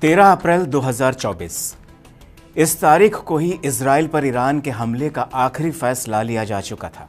13 अप्रैल 2024। इस तारीख को ही इजराइल पर ईरान के हमले का आखिरी फैसला लिया जा चुका था।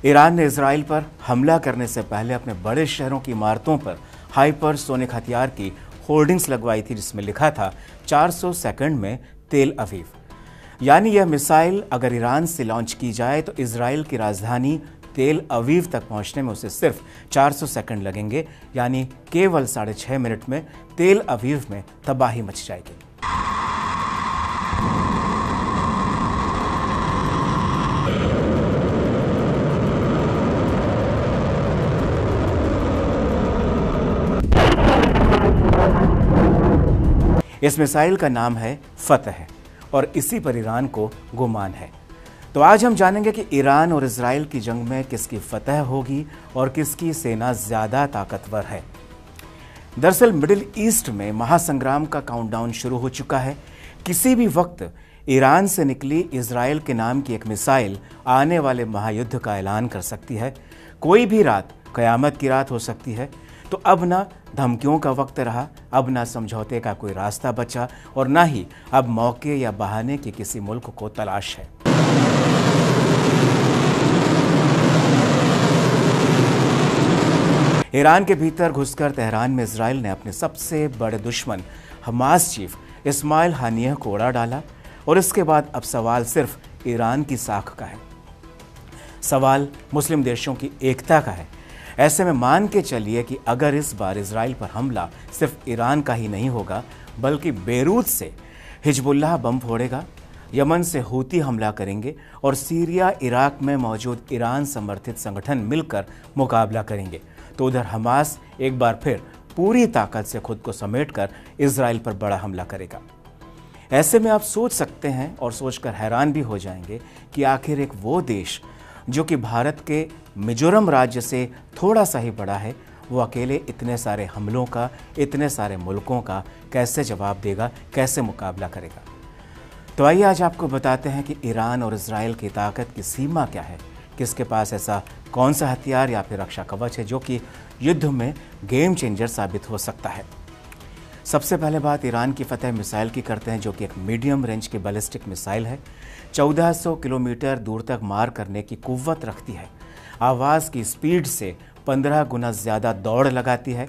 ईरान ने इजराइल पर हमला करने से पहले अपने बड़े शहरों की इमारतों पर हाइपरसोनिक हथियार की होर्डिंग्स लगवाई थी, जिसमें लिखा था 400 सेकंड में तेल अवीव। यानी यह मिसाइल अगर ईरान से लॉन्च की जाए तो इजराइल की राजधानी तेल अवीव तक पहुंचने में उसे सिर्फ 400 सेकंड लगेंगे, यानी केवल 6.5 मिनट में तेल अवीव में तबाही मच जाएगी। इस मिसाइल का नाम है फतह और इसी पर ईरान को गुमान है। तो आज हम जानेंगे कि ईरान और इजराइल की जंग में किसकी फतह होगी और किसकी सेना ज्यादा ताकतवर है। दरअसल मिडिल ईस्ट में महासंग्राम का काउंटडाउन शुरू हो चुका है। किसी भी वक्त ईरान से निकली इजराइल के नाम की एक मिसाइल आने वाले महायुद्ध का ऐलान कर सकती है। कोई भी रात कयामत की रात हो सकती है। तो अब ना धमकियों का वक्त रहा, अब ना समझौते का कोई रास्ता बचा और ना ही अब मौके या बहाने की किसी मुल्क को तलाश है। ईरान के भीतर घुसकर तेहरान में इजराइल ने अपने सबसे बड़े दुश्मन हमास चीफ इस्माइल हानियह को उड़ा डाला और इसके बाद अब सवाल सिर्फ ईरान की साख का है। सवाल मुस्लिम देशों की एकता का है। ऐसे में मान के चलिए कि अगर इस बार इजराइल पर हमला सिर्फ ईरान का ही नहीं होगा, बल्कि बेरूत से हिजबुल्लाह बम फोड़ेगा, यमन से हूती हमला करेंगे और सीरिया इराक में मौजूद ईरान समर्थित संगठन मिलकर मुकाबला करेंगे, तो उधर हमास एक बार फिर पूरी ताकत से खुद को समेटकर इजराइल पर बड़ा हमला करेगा। ऐसे में आप सोच सकते हैं और सोचकर हैरान भी हो जाएंगे कि आखिर एक वो देश जो कि भारत के मिजोरम राज्य से थोड़ा सा ही बड़ा है, वो अकेले इतने सारे हमलों का, इतने सारे मुल्कों का कैसे जवाब देगा, कैसे मुकाबला करेगा। तो आइए आज आपको बताते हैं कि ईरान और इजराइल की ताकत की सीमा क्या है, किसके पास ऐसा कौन सा हथियार या फिर रक्षा कवच है जो कि युद्ध में गेम चेंजर साबित हो सकता है। सबसे पहले बात ईरान की फतह मिसाइल की करते हैं, जो कि एक मीडियम रेंज की बैलिस्टिक मिसाइल है। 1400 किलोमीटर दूर तक मार करने की कुव्वत रखती है। आवाज़ की स्पीड से 15 गुना ज़्यादा दौड़ लगाती है।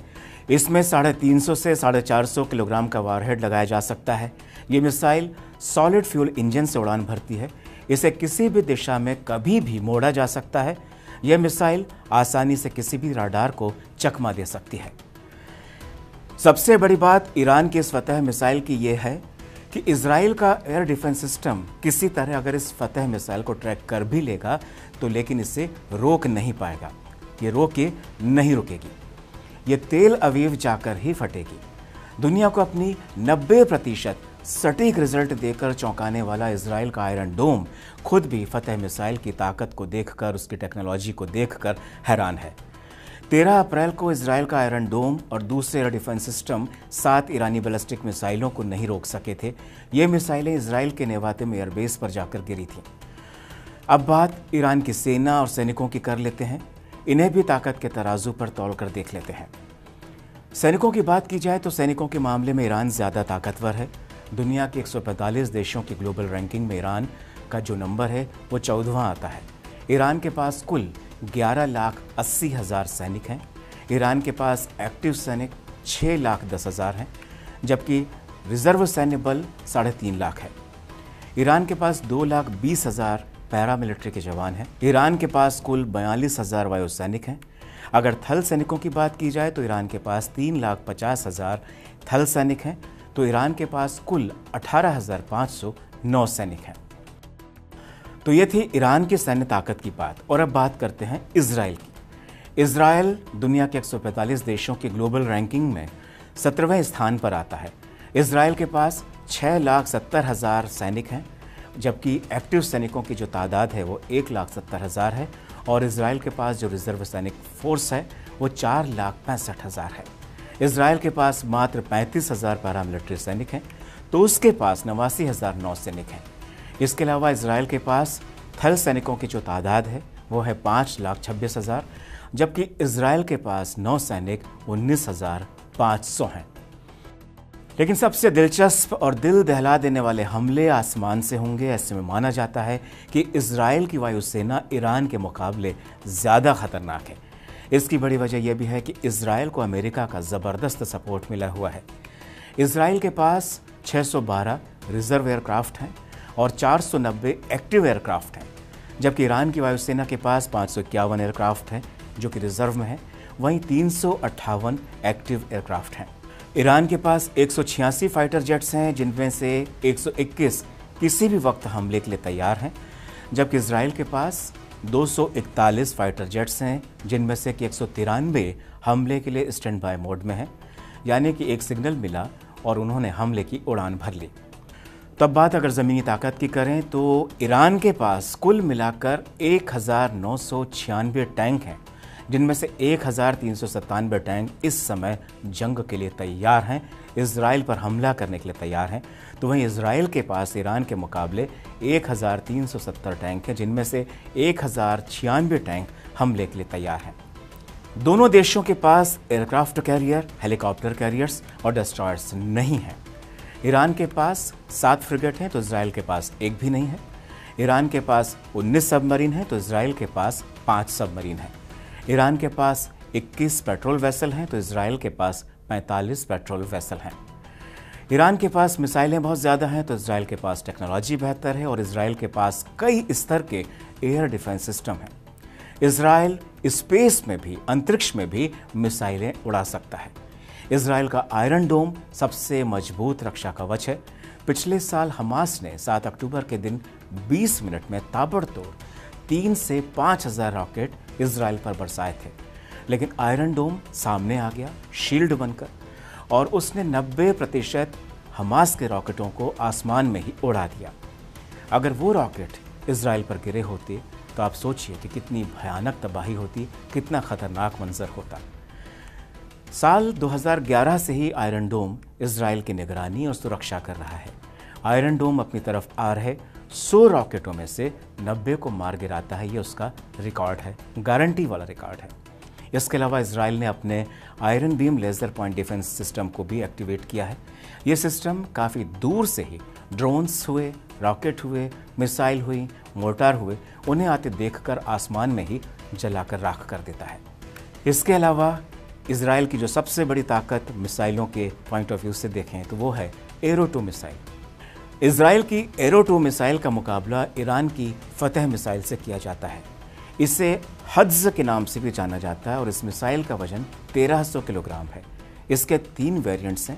इसमें 350 से 450 किलोग्राम का वारहेड लगाया जा सकता है। ये मिसाइल सॉलिड फ्यूल इंजन से उड़ान भरती है। इसे किसी भी दिशा में कभी भी मोड़ा जा सकता है। यह मिसाइल आसानी से किसी भी राडार को चकमा दे सकती है। सबसे बड़ी बात ईरान की इस फतह मिसाइल की यह है कि इजराइल का एयर डिफेंस सिस्टम किसी तरह अगर इस फतह मिसाइल को ट्रैक कर भी लेगा तो लेकिन इसे रोक नहीं पाएगा। ये रोके नहीं रुकेगी। ये तेल अवीव जाकर ही फटेगी। दुनिया को अपनी 90% सटीक रिजल्ट देकर चौंकाने वाला इजराइल का आयरन डोम खुद भी फतह मिसाइल की ताकत को देखकर, उसकी टेक्नोलॉजी को देखकर हैरान है। 13 अप्रैल को इजराइल का आयरन डोम और दूसरे एयर डिफेंस सिस्टम 7 ईरानी बैलिस्टिक मिसाइलों को नहीं रोक सके थे। ये मिसाइलें इजराइल के नेवातिम एयरबेस पर जाकर गिरी थीं। अब बात ईरान की सेना और सैनिकों की कर लेते हैं। इन्हें भी ताकत के तराजू पर तौलकर देख लेते हैं। सैनिकों की बात की जाए तो सैनिकों के मामले में ईरान ज़्यादा ताकतवर है। दुनिया के 145 देशों की ग्लोबल रैंकिंग में ईरान का जो नंबर है वो 14वां आता है। ईरान के पास कुल 11,80,000 सैनिक हैं। ईरान के पास एक्टिव सैनिक 6,10,000 हैं, जबकि रिजर्व सैन्य बल 3.5 लाख है। ईरान के पास 2,20,000 पैरामिलिट्री के जवान हैं। ईरान के पास कुल 42,000 वायु सैनिक हैं। अगर थल सैनिकों की बात की जाए तो ईरान के पास 3,50,000 थल सैनिक हैं। तो ईरान के पास कुल 18,500 नौ सैनिक हैं। तो ये थी ईरान की सैन्य ताकत की बात। और अब बात करते हैं इजराइल की। इजराइल दुनिया के 145 देशों की ग्लोबल रैंकिंग में 17वें स्थान पर आता है। इजराइल के पास 6,70,000 सैनिक हैं, जबकि एक्टिव सैनिकों की जो तादाद है वो 1,70,000 है और इजराइल के पास जो रिजर्व सैनिक फोर्स है वो 4,65,000 है। इजराइल के पास मात्र 35,000 पैरामिलिट्री सैनिक हैं, तो उसके पास 89,000 नौ सैनिक हैं। इसके अलावा इजराइल के पास थल सैनिकों की जो तादाद है वो है 5,26,000, जबकि इजराइल के पास नौ सैनिक 19,500 हैं। लेकिन सबसे दिलचस्प और दिल दहला देने वाले हमले आसमान से होंगे। ऐसे में माना जाता है कि इजराइल की वायुसेना ईरान के मुकाबले ज़्यादा खतरनाक है। इसकी बड़ी वजह यह भी है कि इजराइल को अमेरिका का ज़बरदस्त सपोर्ट मिला हुआ है। इजराइल के पास 612 रिजर्व एयरक्राफ्ट हैं और 490 एक्टिव एयरक्राफ्ट हैं, जबकि ईरान की वायुसेना के पास 551 एयरक्राफ्ट हैं जो कि रिजर्व में हैं, वहीं 358 एक्टिव एयरक्राफ्ट हैं। ईरान के पास 186 फाइटर जेट्स हैं, जिनमें से 121 किसी भी वक्त हमले के लिए तैयार हैं, जबकि इजराइल के पास 241 फाइटर जेट्स हैं, जिनमें से कि 193 हमले के लिए स्टैंड बाय मोड में हैं, यानी कि एक सिग्नल मिला और उन्होंने हमले की उड़ान भर ली। तब बात अगर ज़मीनी ताकत की करें तो ईरान के पास कुल मिलाकर 1,996 टैंक हैं, जिनमें से 1,397 टैंक इस समय जंग के लिए तैयार हैं, इजराइल पर हमला करने के लिए तैयार हैं। तो वहीं इजराइल के पास ईरान के मुकाबले 1,370 टैंक हैं, जिनमें से 1,096 टैंक हमले के लिए तैयार हैं। दोनों देशों के पास एयरक्राफ्ट कैरियर, हेलीकॉप्टर कैरियर्स और डिस्ट्रॉयर्स नहीं हैं। ईरान के पास 7 फ्रिगेट हैं तो इजराइल के पास एक भी नहीं है। ईरान के पास 19 सबमरीन हैं तो इजराइल के पास 5 सबमरीन हैं। ईरान के पास 21 पेट्रोल वेसल हैं तो इजराइल के पास 45 पेट्रोल वेसल हैं। ईरान के पास मिसाइलें बहुत ज़्यादा हैं तो इजराइल के पास टेक्नोलॉजी बेहतर है और इजराइल के पास कई स्तर के एयर डिफेंस सिस्टम हैं। इजराइल स्पेस में भी, अंतरिक्ष में भी मिसाइलें उड़ा सकता है। इजराइल का आयरन डोम सबसे मजबूत रक्षा कवच है। पिछले साल हमास ने 7 अक्टूबर के दिन 20 मिनट में ताबड़तोड़ 3 से 5,000 रॉकेट इजराइल पर बरसाए थे, लेकिन आयरन डोम सामने आ गया शील्ड बनकर और उसने 90% हमास के रॉकेटों को आसमान में ही उड़ा दिया। अगर वो रॉकेट इजराइल पर गिरे होते तो आप सोचिए कि कितनी भयानक तबाही होती, कितना खतरनाक मंजर होता। साल 2011 से ही आयरन डोम इजराइल की निगरानी और सुरक्षा कर रहा है। आयरन डोम अपनी तरफ आ रहे 100 रॉकेटों में से 90 को मार गिराता है। ये उसका रिकॉर्ड है, गारंटी वाला रिकॉर्ड है। इसके अलावा इजराइल ने अपने iron beam laser point defence system को भी एक्टिवेट किया है। ये सिस्टम काफ़ी दूर से ही ड्रोन्स हुए, रॉकेट हुए, मिसाइल हुई, मोर्टार हुए, उन्हें आते देखकर आसमान में ही जलाकर राख कर देता है। इसके अलावा इजराइल की जो सबसे बड़ी ताकत मिसाइलों के पॉइंट ऑफ व्यू से देखें तो वो है एरो 2 मिसाइल। इजराइल की एरो 2 मिसाइल का मुकाबला ईरान की फतेह मिसाइल से किया जाता है। इसे हज्ज के नाम से भी जाना जाता है और इस मिसाइल का वजन 1300 किलोग्राम है। इसके 3 वेरिएंट्स हैं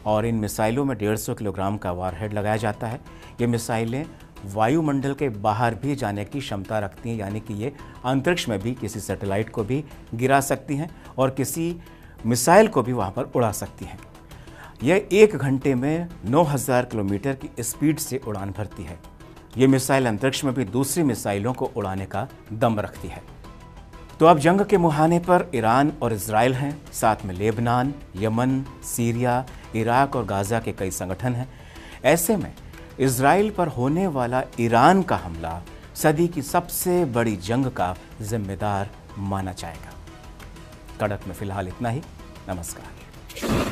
और इन मिसाइलों में 150 किलोग्राम का वारहेड लगाया जाता है। ये मिसाइलें वायुमंडल के बाहर भी जाने की क्षमता रखती हैं, यानी कि ये अंतरिक्ष में भी किसी सैटेलाइट को भी गिरा सकती हैं और किसी मिसाइल को भी वहाँ पर उड़ा सकती हैं। यह 1 घंटे में 9,000 किलोमीटर की स्पीड से उड़ान भरती है। ये मिसाइल अंतरिक्ष में भी दूसरी मिसाइलों को उड़ाने का दम रखती है। तो अब जंग के मुहाने पर ईरान और इजराइल हैं, साथ में लेबनान, यमन, सीरिया, इराक और गाज़ा के कई संगठन हैं। ऐसे में इजराइल पर होने वाला ईरान का हमला सदी की सबसे बड़ी जंग का जिम्मेदार माना जाएगा। कड़क में फिलहाल इतना ही। नमस्कार।